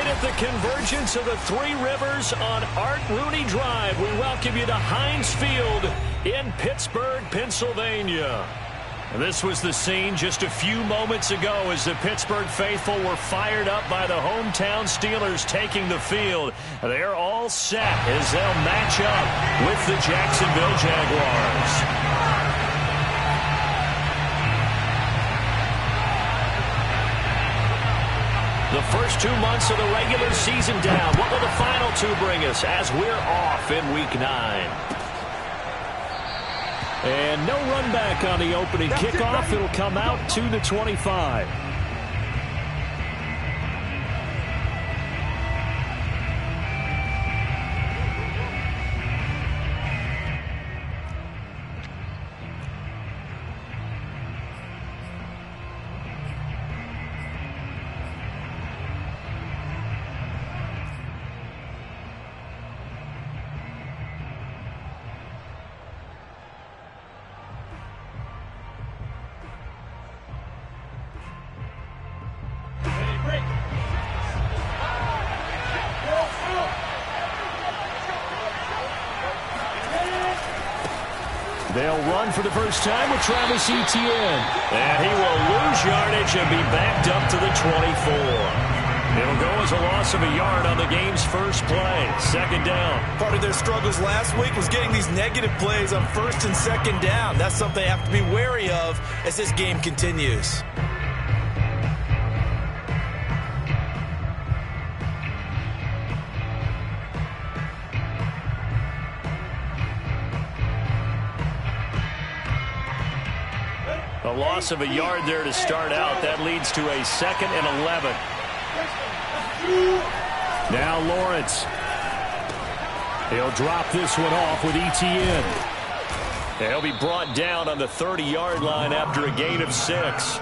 Right at the convergence of the Three Rivers on Art Rooney Drive, we welcome you to Heinz Field in Pittsburgh, Pennsylvania. This was the scene just a few moments ago as the Pittsburgh faithful were fired up by the hometown Steelers taking the field. They're all set as they'll match up with the Jacksonville Jaguars. The first 2 months of the regular season down. What will the final two bring us as we're off in Week 9? And no run back on the opening kickoff. It'll come out to the 25. They'll run for the first time with Travis Etienne. And he will lose yardage and be backed up to the 24. It'll go as a loss of a yard on the game's first play. Second down. Part of their struggles last week was getting these negative plays on first and second down. That's something they have to be wary of as this game continues. A loss of a yard there to start out. That leads to a 2nd and 11. Now Lawrence. He'll drop this one off with Etienne. He'll be brought down on the 30-yard line after a gain of 6.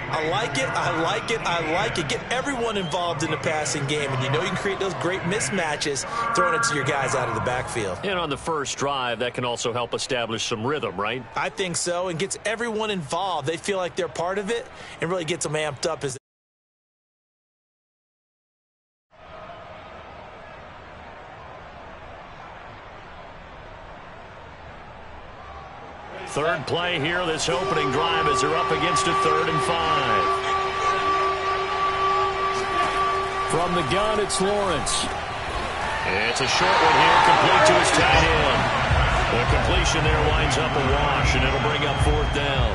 I like it, I like it, I like it. Get everyone involved in the passing game, and you know you can create those great mismatches throwing it to your guys out of the backfield. And on the first drive, that can also help establish some rhythm, right? I think so, and gets everyone involved. They feel like they're part of it and really gets them amped up as third play here, this opening drive as they're up against a 3rd and 5. From the gun, it's Lawrence. It's a short one here, complete to his tight end. The completion there winds up a wash, and it'll bring up 4th down.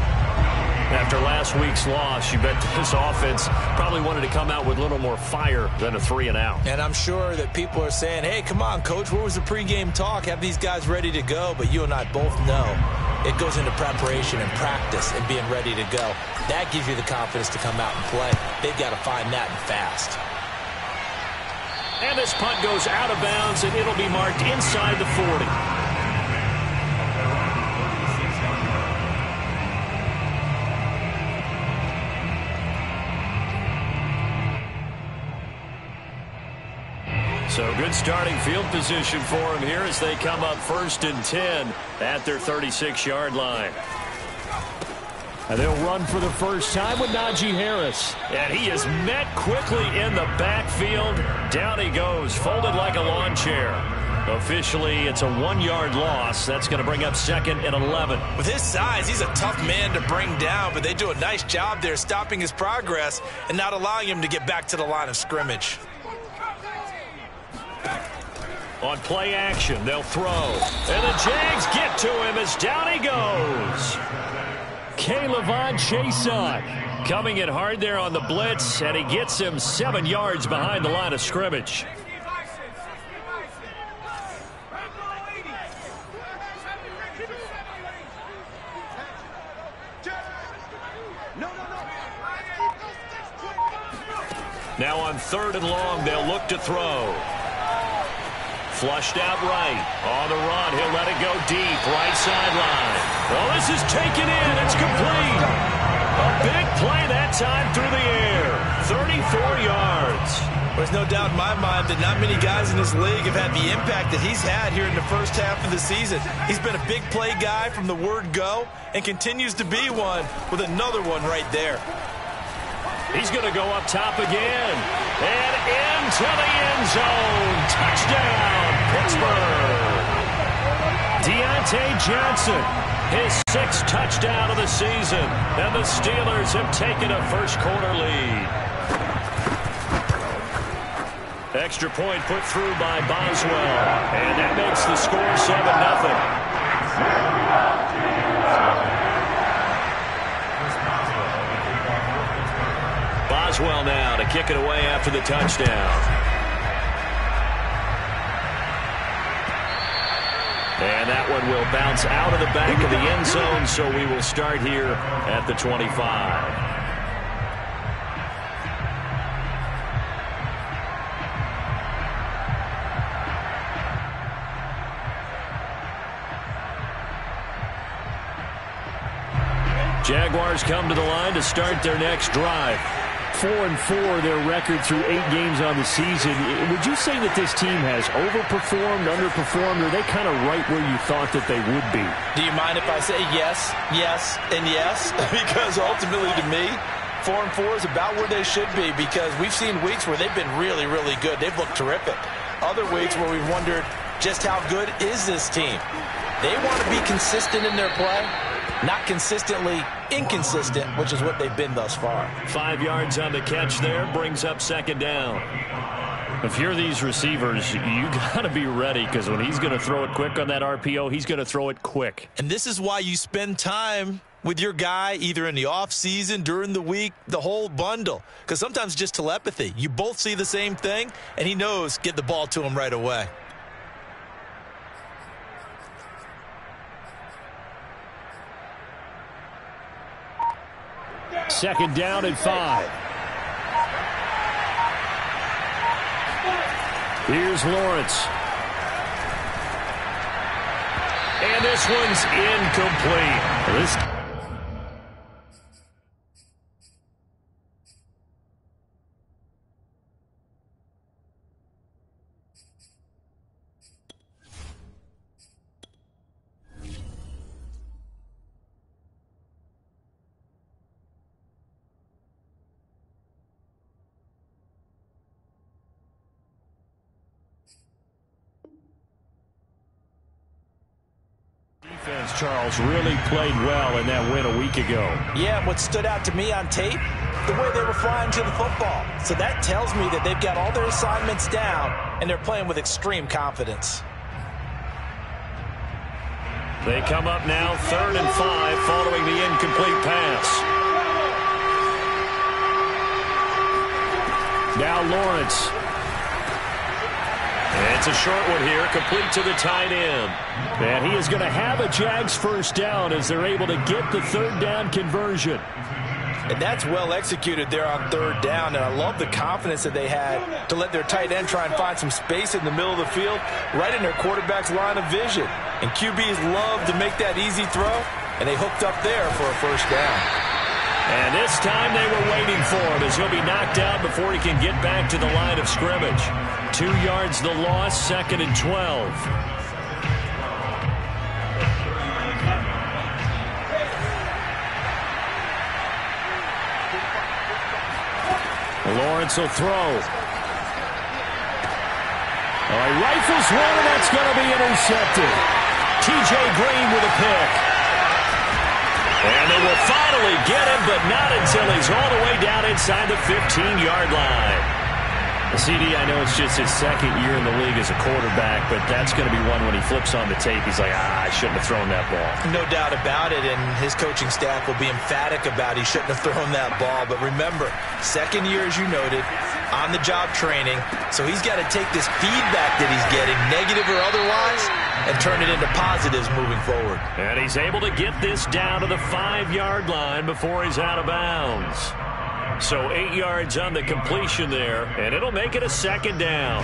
After last week's loss, you bet this offense probably wanted to come out with a little more fire than a 3-and-out. And I'm sure that people are saying, hey, come on, Coach, where was the pregame talk? Have these guys ready to go? But you and I both know it goes into preparation and practice and being ready to go. That gives you the confidence to come out and play. They've got to find that and fast. And this punt goes out of bounds, and it'll be marked inside the 40. So good starting field position for him here as they come up 1st and 10 at their 36-yard line. And they'll run for the first time with Najee Harris. And he is met quickly in the backfield. Down he goes, folded like a lawn chair. Officially, it's a 1-yard loss. That's going to bring up 2nd and 11. With his size, he's a tough man to bring down, but they do a nice job there stopping his progress and not allowing him to get back to the line of scrimmage. On play action, they'll throw. And the Jags get to him as down he goes. K'Lavon Chaisson coming in hard there on the blitz, and he gets him 7 yards behind the line of scrimmage. Now on 3rd and long, they'll look to throw. Flushed out right. On the run, he'll let it go deep. Right sideline. Well, this is taken in. It's complete. A big play that time through the air. 34 yards. There's no doubt in my mind that not many guys in this league have had the impact that he's had here in the first half of the season. He's been a big play guy from the word go and continues to be one with another one right there. He's going to go up top again. And in into the end zone. Touchdown, Pittsburgh. Deontay Johnson, his 6th touchdown of the season. And the Steelers have taken a first-quarter lead. Extra point put through by Boswell. And that makes the score 7-0. Boswell now to kick it away after the touchdown. And that one will bounce out of the back of the end zone, so we will start here at the 25. Jaguars come to the line to start their next drive. 4-4 their record through 8 games on the season. Would you say that this team has overperformed, underperformed, or are they kind of right where you thought that they would be? Do you mind if I say yes, yes, and yes? Because ultimately to me, 4-4 is about where they should be, because we've seen weeks where they've been really, really good. They've looked terrific. Other weeks where we've wondered just how good is this team. They want to be consistent in their play. Not consistently inconsistent, which is what they've been thus far. 5 yards on the catch there, brings up 2nd down. If you're these receivers, you got to be ready, because when he's going to throw it quick on that RPO, he's going to throw it quick. And this is why you spend time with your guy either in the offseason, during the week, the whole bundle. Because sometimes just telepathy. You both see the same thing, and he knows get the ball to him right away. Second down and 5. Here's Lawrence. And this one's incomplete. Defense, Charles, really played well in that win a week ago. Yeah, and what stood out to me on tape, the way they were flying to the football. So that tells me that they've got all their assignments down, and they're playing with extreme confidence. They come up now, 3rd and 5, following the incomplete pass. Now Lawrence. It's a short one here, complete to the tight end. And he is going to have a Jags first down as they're able to get the 3rd down conversion. And that's well executed there on 3rd down. And I love the confidence that they had to let their tight end try and find some space in the middle of the field, right in their quarterback's line of vision. And QBs love to make that easy throw, and they hooked up there for a first down. And this time they were waiting for him as he'll be knocked out before he can get back to the line of scrimmage. 2 yards the loss, 2nd and 12. Lawrence will throw. He rifles one, and that's going to be intercepted. T.J. Green with a pick. And they will finally get him, but not until he's all the way down inside the 15-yard line. CD, I know it's just his 2nd year in the league as a quarterback, but that's going to be one when he flips on the tape. He's like, I shouldn't have thrown that ball. No doubt about it, and his coaching staff will be emphatic about he shouldn't have thrown that ball. But remember, 2nd year, as you noted, on-the-job training, so he's got to take this feedback that he's getting, negative or otherwise, and turn it into positives moving forward. And he's able to get this down to the 5-yard line before he's out of bounds. So 8 yards on the completion there, and it'll make it a 2nd down.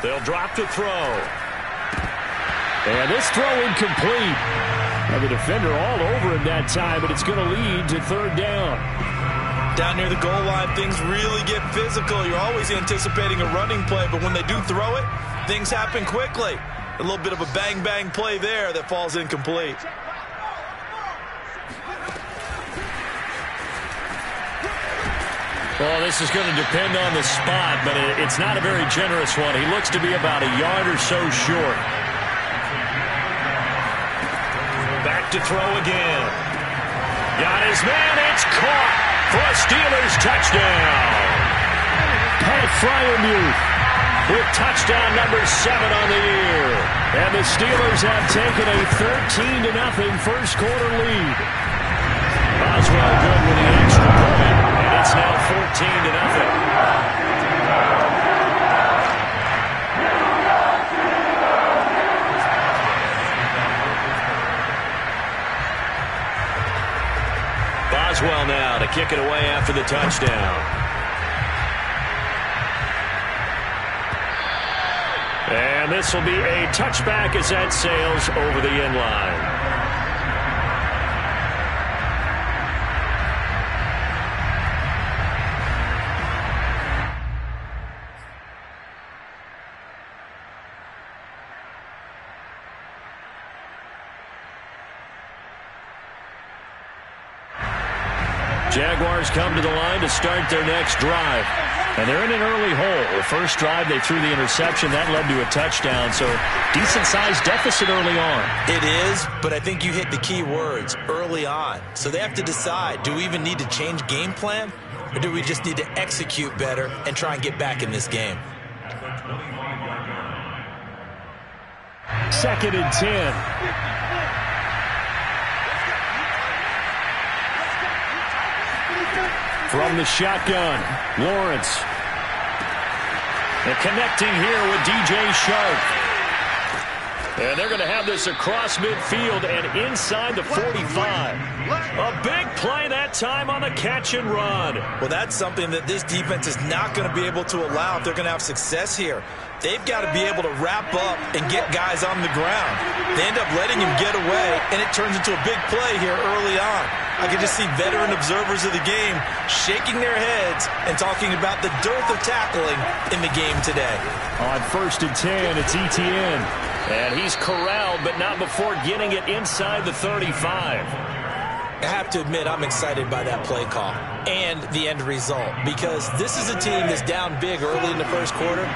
They'll drop to throw. And this throw incomplete. And the defender all over him that time, but it's going to lead to 3rd down. Down near the goal line, things really get physical. You're always anticipating a running play, but when they do throw it, things happen quickly. A little bit of a bang-bang play there that falls incomplete. Well, this is going to depend on the spot, but it's not a very generous one. He looks to be about a yard or so short. Back to throw again. Got his man. It's caught for a Steelers touchdown. Pat Fryermuth with touchdown number 7 on the year. And the Steelers have taken a 13-0 first quarter lead. Boswell good with the extra point, and it's now 14-0. Boswell now to kick it away after the touchdown. And this will be a touchback as that sails over the end line. Jaguars come to the line to start their next drive. And they're in an early hole. The first drive, they threw the interception. That led to a touchdown. So decent-sized deficit early on. It is, but I think you hit the key words, early on. So they have to decide, do we even need to change game plan? Or do we just need to execute better and try and get back in this game? 2nd and 10. From the shotgun, Lawrence. And connecting here with DJ Shark. And they're going to have this across midfield and inside the 45. A big play that time on the catch and run. Well, that's something that this defense is not going to be able to allow if they're going to have success here. They've got to be able to wrap up and get guys on the ground. They end up letting him get away, and it turns into a big play here early on. I can just see veteran observers of the game shaking their heads and talking about the dearth of tackling in the game today. On 1st and 10, it's Etienne. And he's corralled, but not before getting it inside the 35. I have to admit, I'm excited by that play call and the end result, because this is a team that's down big early in the first quarter,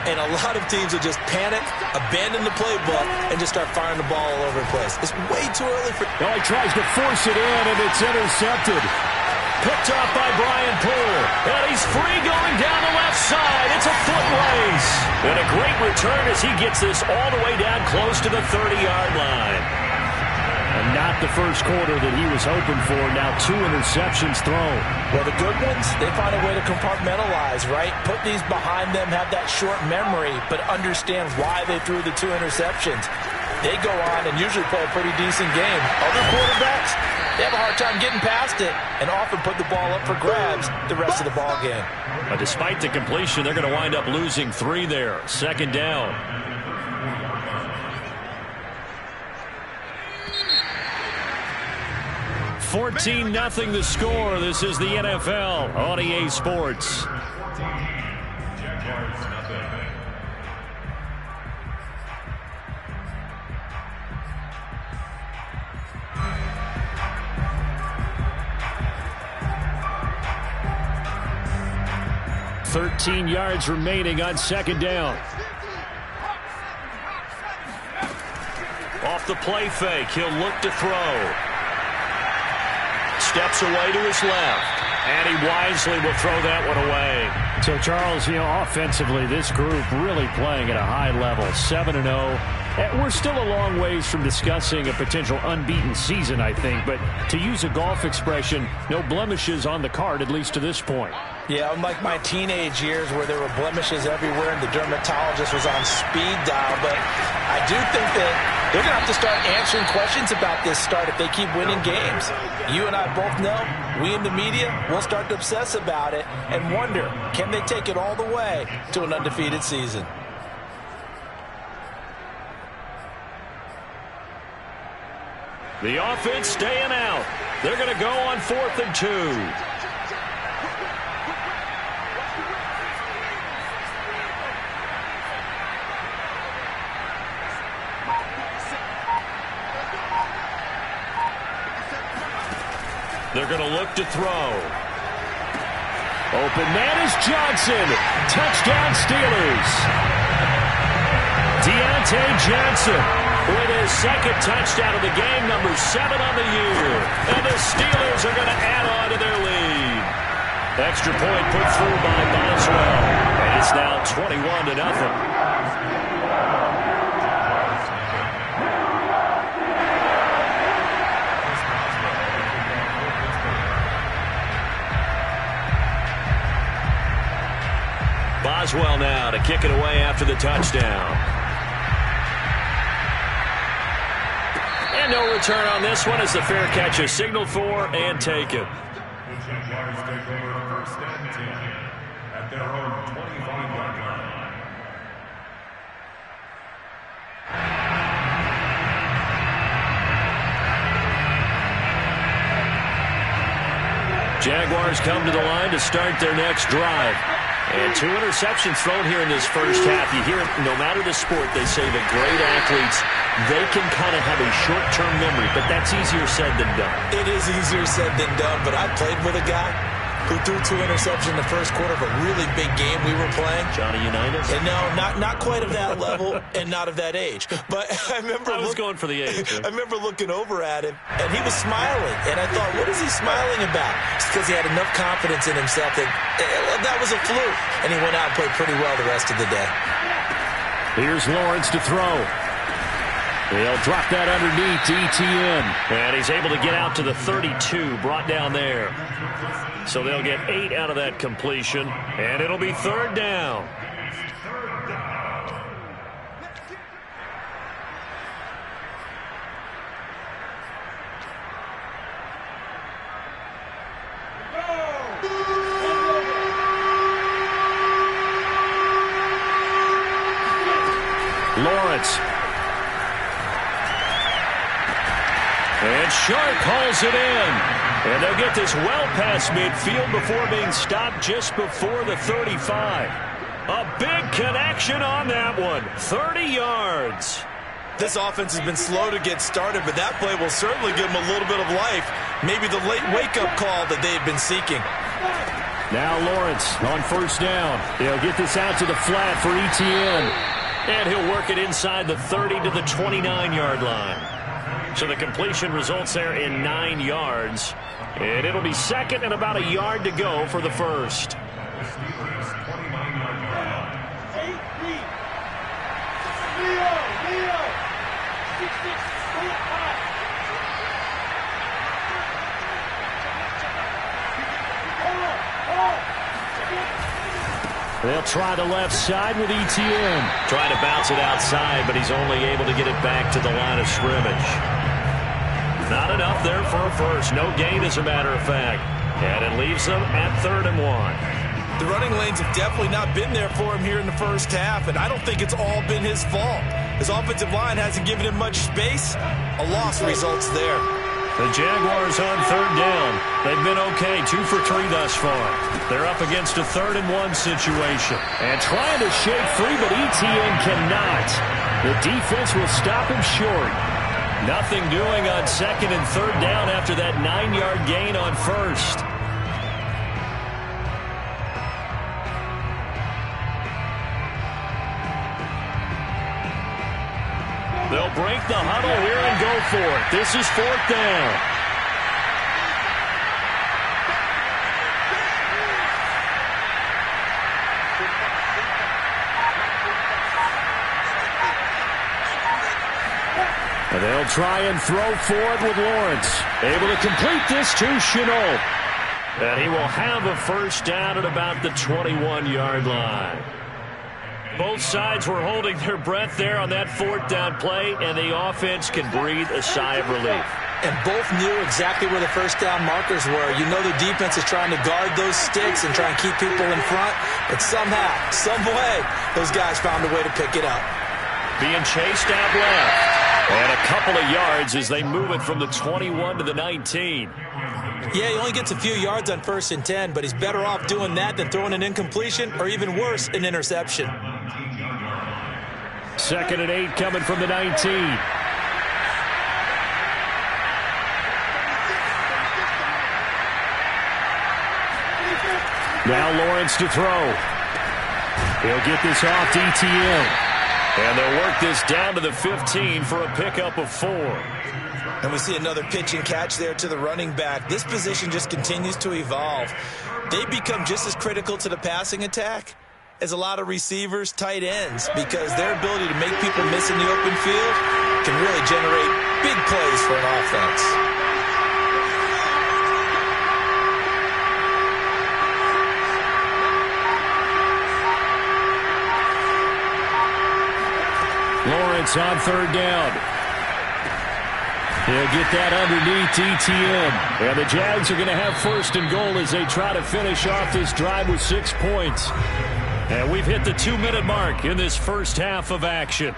and a lot of teams will just panic, abandon the playbook, and just start firing the ball all over the place. It's way too early for... Well, he tries to force it in, and it's intercepted. Picked off by Brian Poole. And he's free going down the left side. It's a foot race. And a great return as he gets this all the way down close to the 30-yard line. And not the first quarter that he was hoping for. Now 2 interceptions thrown. Well, the good ones, they find a way to compartmentalize, right? Put these behind them, have that short memory, but understand why they threw the 2 interceptions. They go on and usually play a pretty decent game. Other quarterbacks, they have a hard time getting past it and often put the ball up for grabs the rest of the ball game. But despite the completion, they're going to wind up losing 3 there. 2nd down. $14-0 the score. This is the NFL on EA Sports. $13 yards remaining on 2nd down. Off the play fake, he'll look to throw. Steps away to his left, and he wisely will throw that one away. So, Charles, offensively, this group really playing at a high level, 7-0. We're still a long ways from discussing a potential unbeaten season, I think, but to use a golf expression, no blemishes on the card, at least to this point. Yeah, unlike my teenage years where there were blemishes everywhere and the dermatologist was on speed dial, but I do think that they're going to have to start answering questions about this start if they keep winning games. You and I both know, we in the media will start to obsess about it and wonder, can they take it all the way to an undefeated season? The offense staying out. They're going to go on 4th and 2. They're going to look to throw. Open man is Johnson. Touchdown Steelers. Deontay Johnson with his second touchdown of the game, number 7 on the year. And the Steelers are going to add on to their lead. Extra point put through by Boswell. And it's now 21-0. Boswell now to kick it away after the touchdown. And no return on this one as the fair catch is signaled for and taken. The Jaguars take over first and 10 at their own 25-yard line. Jaguars come to the line to start their next drive. And 2 interceptions thrown here in this first half. You hear it, no matter the sport, they say that great athletes, they can kind of have a short-term memory, but that's easier said than done. It is easier said than done, but I played with a guy who threw 2 interceptions in the first quarter of a really big game we were playing. Johnny Unitas? And no, not quite of that level and not of that age. But I was going for the age. I remember looking over at him, and he was smiling. And I thought, what is he smiling about? It's because he had enough confidence in himself that that was a fluke. And he went out and played pretty well the rest of the day. Here's Lawrence to throw. He'll drop that underneath to ETN. And he's able to get out to the 32, brought down there. So they'll get 8 out of that completion, and it'll be 3rd down. Lawrence. And Shark hauls it in. And they'll get this well past midfield before being stopped just before the 35. A big connection on that one. 30 yards. This offense has been slow to get started, but that play will certainly give them a little bit of life. Maybe the late wake-up call that they had been seeking. Now Lawrence on 1st down. He'll get this out to the flat for ETN. And he'll work it inside the 30 to the 29-yard line. So the completion results there in 9 yards. And it'll be 2nd and about a yard to go for the first. They'll try the left side with ETN. Trying to bounce it outside, but he's only able to get it back to the line of scrimmage. Not enough there for a first. No gain, as a matter of fact. And it leaves them at 3rd and 1. The running lanes have definitely not been there for him here in the first half, and I don't think it's all been his fault. His offensive line hasn't given him much space. A loss results there. The Jaguars on 3rd down. They've been okay, 2 for 3 thus far. They're up against a 3rd and 1 situation. And trying to shake free, but ETN cannot. The defense will stop him short. Nothing doing on 2nd and 3rd down after that 9-yard gain on 1st. They'll break the huddle here and go for it. This is 4th down. And they'll try and throw forward with Lawrence. Able to complete this to Chenault. And he will have a first down at about the 21-yard line. Both sides were holding their breath there on that 4th down play, and the offense can breathe a sigh of relief. And both knew exactly where the first down markers were. You know the defense is trying to guard those sticks and try and keep people in front, but somehow, some way, those guys found a way to pick it up. Being chased out left. And a couple of yards as they move it from the 21 to the 19. Yeah, he only gets a few yards on 1st and 10, but he's better off doing that than throwing an incompletion or even worse, an interception. 2nd and 8 coming from the 19. Now Lawrence to throw. He'll get this off to ETN. And they'll work this down to the 15 for a pickup of 4. And we see another pitch and catch there to the running back. This position just continues to evolve. They become just as critical to the passing attack as a lot of receivers, tight ends, because their ability to make people miss in the open field can really generate big plays for an offense. Lawrence on 3rd down. He'll get that underneath ETN. And the Jags are going to have 1st and goal as they try to finish off this drive with 6 points. And we've hit the 2-minute mark in this first half of action.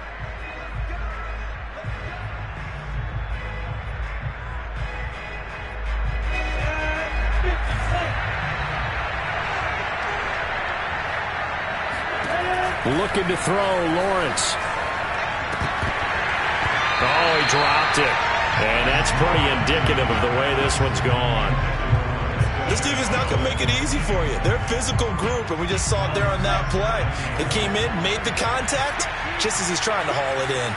Looking to throw, Lawrence. Oh, he dropped it. And that's pretty indicative of the way this one's gone. This defense not going to make it easy for you. They're a physical group, and we just saw it there on that play. He came in, made the contact, just as he's trying to haul it in.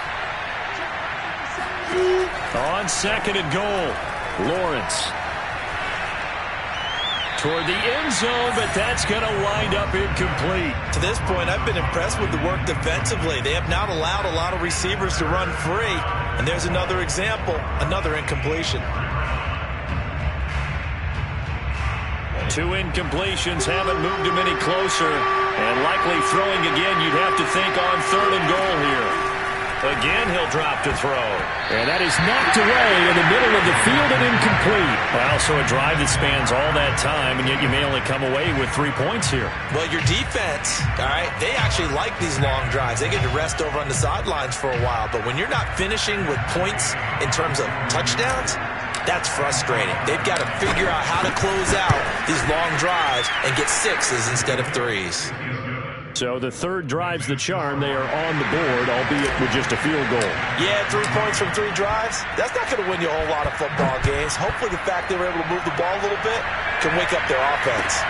On 2nd and goal, Lawrence. Toward the end zone, but that's going to wind up incomplete. To this point, I've been impressed with the work defensively. They have not allowed a lot of receivers to run free. And there's another example, another incompletion. 2 incompletions haven't moved him any closer. And likely throwing again, you'd have to think on 3rd and goal here. Again, he'll drop to throw. And that is knocked away in the middle of the field and incomplete. Well, so a drive that spans all that time, and yet you may only come away with 3 points here. Well, your defense, all right, they actually like these long drives. They get to rest over on the sidelines for a while. But when you're not finishing with points in terms of touchdowns, that's frustrating. They've got to figure out how to close out these long drives and get 6s instead of 3s. So the 3rd drive's the charm. They are on the board, albeit with just a field goal. Yeah, 3 points from 3 drives. That's not going to win you a whole lot of football games. Hopefully the fact they were able to move the ball a little bit can wake up their offense.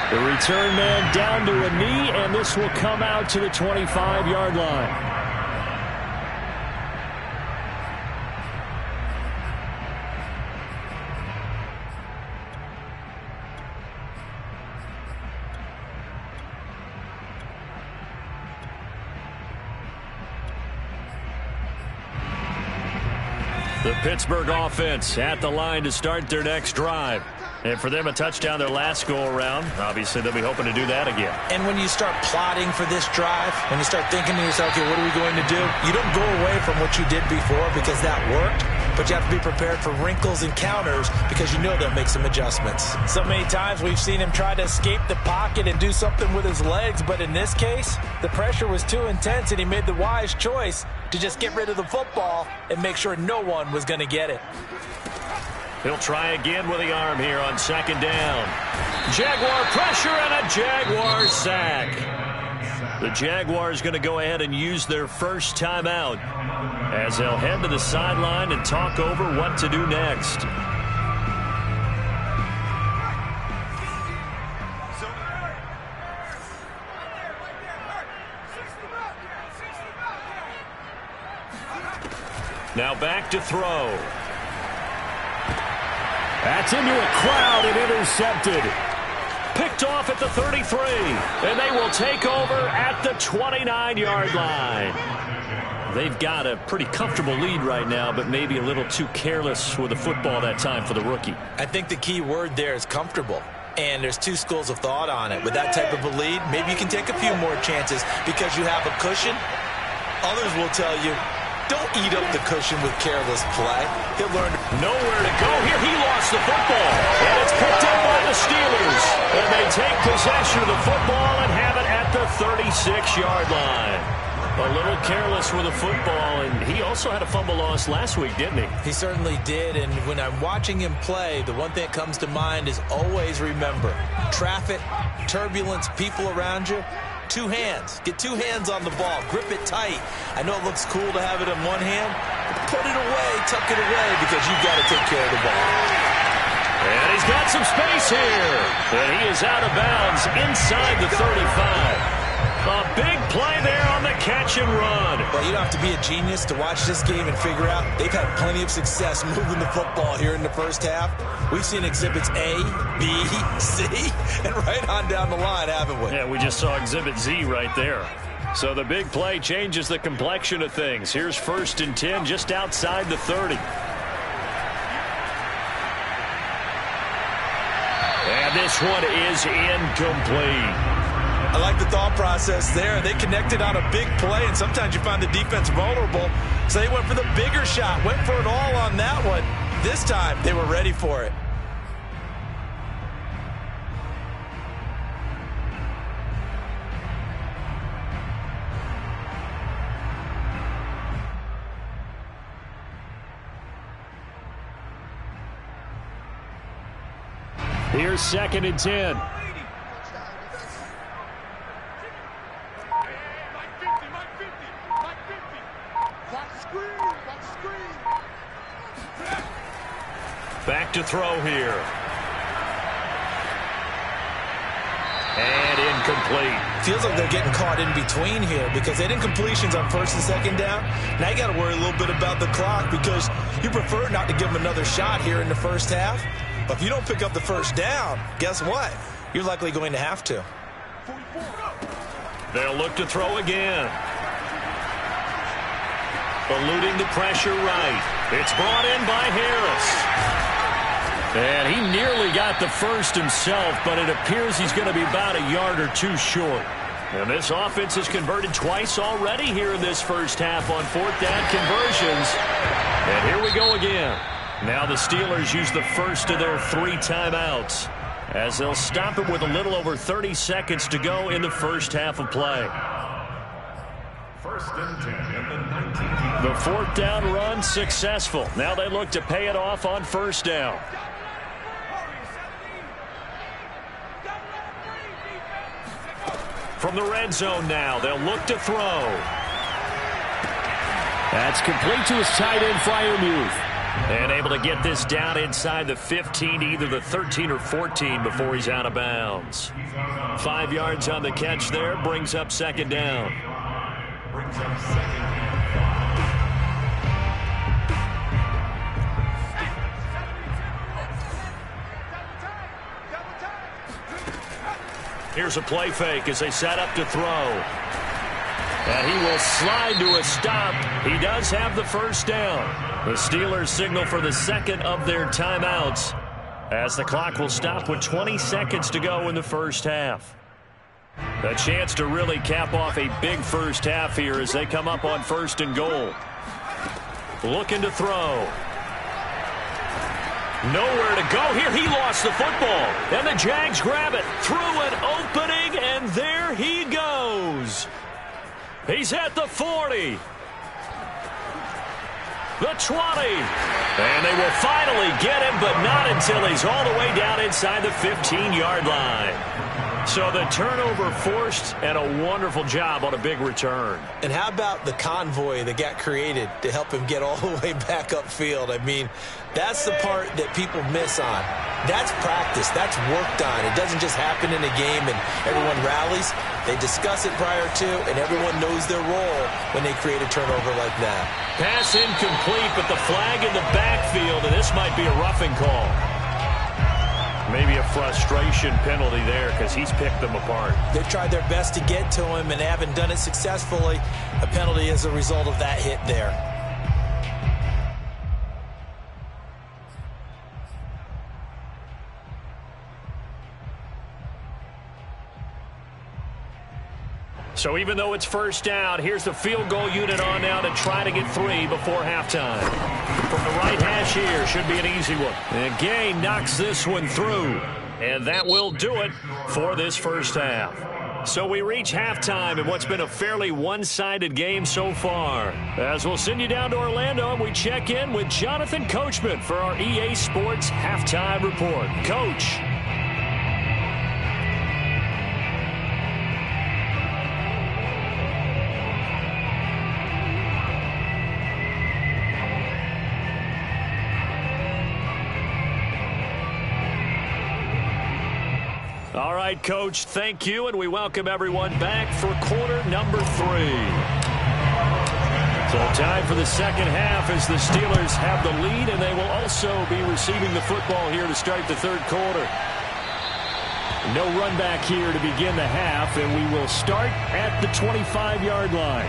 The return man down to a knee, and this will come out to the 25-yard line. The Pittsburgh offense at the line to start their next drive. And for them, a touchdown their last go-around. Obviously, they'll be hoping to do that again. And when you start plotting for this drive, when you start thinking to yourself, okay, what are we going to do? You don't go away from what you did before because that worked, but you have to be prepared for wrinkles and counters because you know they'll make some adjustments. So many times we've seen him try to escape the pocket and do something with his legs, but in this case, the pressure was too intense and he made the wise choice to just get rid of the football and make sure no one was going to get it. He'll try again with the arm here on 2nd down. Jaguar pressure and a Jaguar sack. The Jaguars going to go ahead and use their first timeout as they'll head to the sideline and talk over what to do next. Now back to throw. That's into a crowd and intercepted. Picked off at the 33. And they will take over at the 29-yard line. They've got a pretty comfortable lead right now, but maybe a little too careless with the football that time for the rookie. I think the key word there is comfortable. And there's 2 schools of thought on it. With that type of a lead, maybe you can take a few more chances because you have a cushion. Others will tell you, don't eat up the cushion with careless play. He'll learn nowhere to go. Here he lost the football. And it's picked up by the Steelers. And they take possession of the football and have it at the 36-yard line. A little careless with the football, and he also had a fumble loss last week, didn't he? He certainly did, and when I'm watching him play, the one thing that comes to mind is always remember, traffic, turbulence, people around you, 2 hands. Get 2 hands on the ball. Grip it tight. I know it looks cool to have it in one hand, but put it away, tuck it away, because you've got to take care of the ball. And he's got some space here. And he is out of bounds inside the 35. A big play there on the catch and run. Well, you don't have to be a genius to watch this game and figure out they've had plenty of success moving the football here in the first half. We've seen exhibits A, B, C, and right on down the line, haven't we? Yeah, we just saw exhibit Z right there. So the big play changes the complexion of things. Here's 1st and 10 just outside the 30. And this one is incomplete. I like the thought process there. They connected on a big play, and sometimes you find the defense vulnerable. So they went for the bigger shot, went for it all on that one. This time, they were ready for it. Here's 2nd and 10. Back to throw here. And incomplete. Feels like they're getting caught in between here because they didn't completions on 1st and 2nd down. Now you got to worry a little bit about the clock because you prefer not to give them another shot here in the first half. But if you don't pick up the 1st down, guess what? You're likely going to have to. They'll look to throw again. Eluding the pressure right. It's brought in by Harris. And he nearly got the 1st himself, but it appears he's going to be about a yard or two short. And this offense has converted twice already here in this first half on 4th down conversions. And here we go again. Now the Steelers use the first of their 3 timeouts as they'll stop it with a little over 30 seconds to go in the first half of play. 1st and 10 at the 19. The 4th down run successful. Now they look to pay it off on 1st down. From the red zone now, they'll look to throw. That's complete to his tight end, Freiermuth. And able to get this down inside the 15, either the 13 or 14 before he's out of bounds. 5 yards on the catch there, brings up 2nd down. Brings up 2nd and 5. Here's a play fake as they set up to throw. And he will slide to a stop. He does have the 1st down. The Steelers signal for the 2nd of their timeouts as the clock will stop with 20 seconds to go in the first half. A chance to really cap off a big first half here as they come up on 1st and goal. Looking to throw. Nowhere to go here. He lost the football. And the Jags grab it through an opening, and there he goes. He's at the 40. The 20. And they will finally get him, but not until he's all the way down inside the 15-yard line. So the turnover forced, and a wonderful job on a big return. And how about the convoy that got created to help him get all the way back upfield? I mean, that's the part that people miss on. That's practice. That's worked on. It doesn't just happen in a game and everyone rallies. They discuss it prior to, and everyone knows their role when they create a turnover like that. Pass incomplete, but the flag in the backfield, and this might be a roughing call. Maybe a frustration penalty there because he's picked them apart. They've tried their best to get to him and haven't done it successfully. A penalty as a result of that hit there. So even though it's 1st down, here's the field goal unit on now to try to get 3 before halftime. From the right hash here, should be an easy one. And Gay knocks this one through. And that will do it for this first half. So we reach halftime in what's been a fairly one-sided game so far. As we'll send you down to Orlando, and we check in with Jonathan Coachman for our EA Sports Halftime Report. Coach. right, Coach. Thank you, and we welcome everyone back for quarter number 3. So time for the second half as the Steelers have the lead, and they will also be receiving the football here to start the third quarter. No run back here to begin the half, and we will start at the 25-yard line.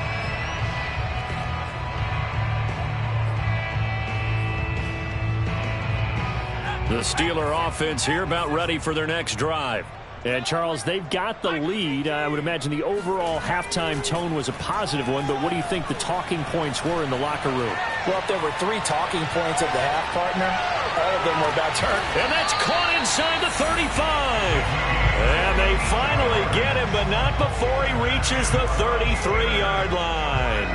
The Steeler offense here about ready for their next drive. And, Charles, they've got the lead. I would imagine the overall halftime tone was a positive one, but what do you think the talking points were in the locker room? Well, if there were 3 talking points at the half, partner, all of them were about turn. And that's caught inside the 35. And they finally get him, but not before he reaches the 33-yard line.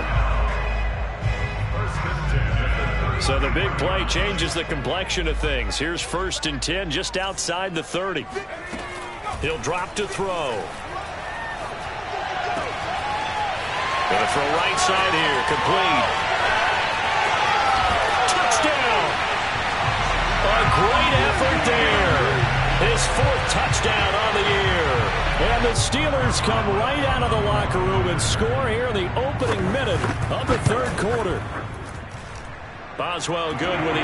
So the big play changes the complexion of things. Here's 1st and 10 just outside the 30. He'll drop to throw. Gonna throw right side here. Complete. Touchdown. A great effort there. His 4th touchdown on the year. And the Steelers come right out of the locker room and score here in the opening minute of the third quarter. Boswell good with the